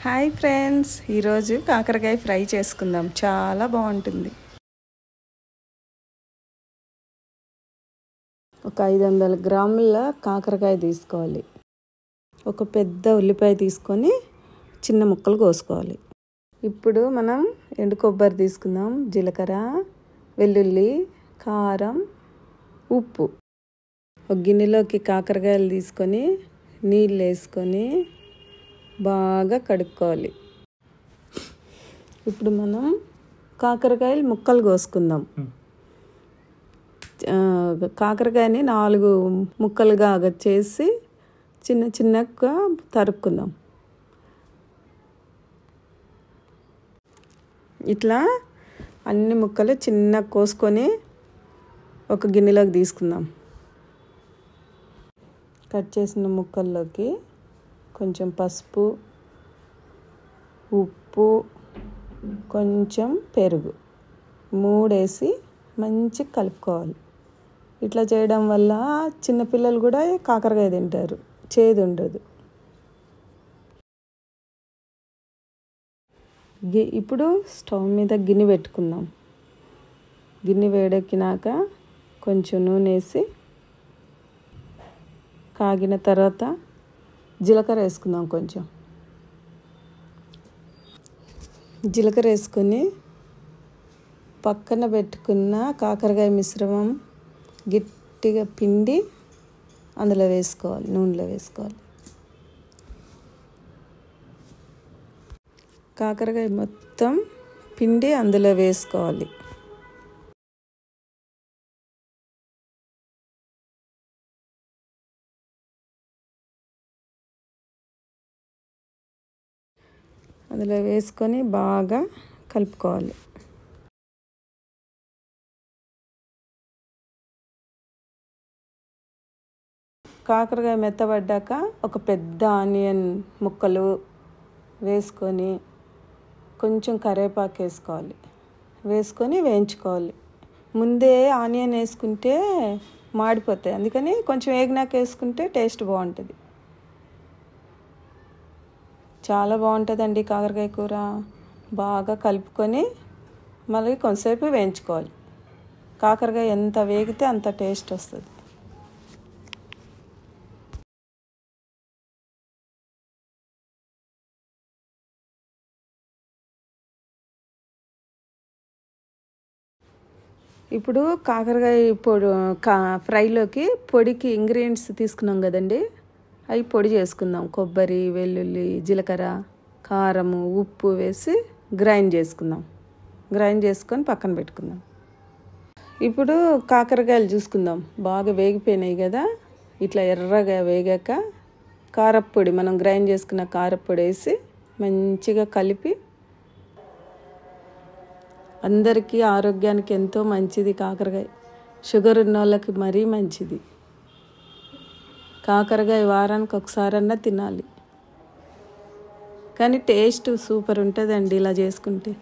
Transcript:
Hi friends, ఈరోజు కాకరకాయ fry చేసుకుందాం. చాలా బాగుంటుంది. ఒక 500 గ్రాముల కాకరకాయ తీసుకోవాలి. ఒక పెద్ద ఉల్లిపాయ తీసుకొని చిన్న ముక్కలు కోసుకోవాలి. ఇప్పుడు మనం ఎండు కొబ్బరి తీసుకుందాం. జీలకర్ర, వెల్లుల్లి, కారం, ఉప్పు. ఒక గిన్నెలోకి కాకరకాయలు తీసుకొని నీళ్ళు వేసుకొని బాగా కడుక్కోవాలి. ఇప్పుడు మనం కాకరకాయలు ముక్కలు కోసుకుందాం. కాకరకాయని 4 ముక్కలుగా చేసి చిన్న చిన్నగా తరుక్కుందాం. ఇట్లా అన్ని ముక్కలు చిన్న కోసుకొని ఒక గిన్నెలోకి తీసుకుందాం. కట్ చేసిన ముక్కల్లోకి కొంచెం పసుపు, ఉప్పు, కొంచెం పెరుగు 3 వేసి మంచిగా కలుపుకోవాలి. ఇట్లా చేయడం వల్ల చిన్నపిల్లలు కూడా కాకరకాయ తింటారు, చేదు ఉండదు. ఇప్పుడు స్టవ్ మీద గిన్నె పెట్టుకుందాం. గిన్నె వేడెక్కినాక కొంచెం నూనె వేసి కాగిన తర్వాత జీలకర్ర వేసుకుందాం. కొంచెం జీలకర్ర వేసుకొని పక్కన పెట్టుకున్న కాకరకాయ మిశ్రమం గట్టిగా పిండి అందులో వేసుకోవాలి, నూనెలో వేసుకోవాలి. కాకరకాయ మొత్తం పిండి అందులో వేసుకోవాలి. అందులో వేసుకొని బాగా కలుపుకోవాలి. కాకరకాయ మెత్తబడ్డాక ఒక పెద్ద ఆనియన్ ముక్కలు వేసుకొని కొంచెం కరివేపాకు వేసుకోవాలి. వేసుకొని వేయించుకోవాలి. ముందే ఆనియన్ వేసుకుంటే మాడిపోతాయి, అందుకని కొంచెం వేగినాక వేసుకుంటే టేస్ట్ బాగుంటుంది. చాలా బాగుంటుందండి కాకరకాయ కూర. బాగా కలుపుకొని మళ్ళీ కొంతసేపు వేయించుకోవాలి. కాకరకాయ ఎంత వేగితే అంత టేస్ట్ వస్తుంది. ఇప్పుడు కాకరకాయ ఫ్రైలోకి పొడికి ఇంగ్రీడియంట్స్ తీసుకున్నాం కదండి, అవి పొడి చేసుకుందాం. కొబ్బరి, వెల్లుల్లి, జీలకర్ర, కారము, ఉప్పు వేసి గ్రైండ్ చేసుకుందాం. గ్రైండ్ చేసుకొని పక్కన పెట్టుకుందాం. ఇప్పుడు కాకరకాయలు చూసుకుందాం. బాగా వేగిపోయినాయి కదా. ఇట్లా ఎర్రగా వేగాక కారప్పొడి, మనం గ్రైండ్ చేసుకున్న కారప్పొడి వేసి మంచిగా కలిపి, అందరికీ ఆరోగ్యానికి ఎంతో మంచిది కాకరకాయ. షుగర్ ఉన్న వాళ్ళకి మరీ మంచిది. కాకరకాయ వారానికి ఒకసారన్నా తినాలి. కానీ టేస్ట్ సూపర్ ఉంటుందండి ఇలా చేసుకుంటే.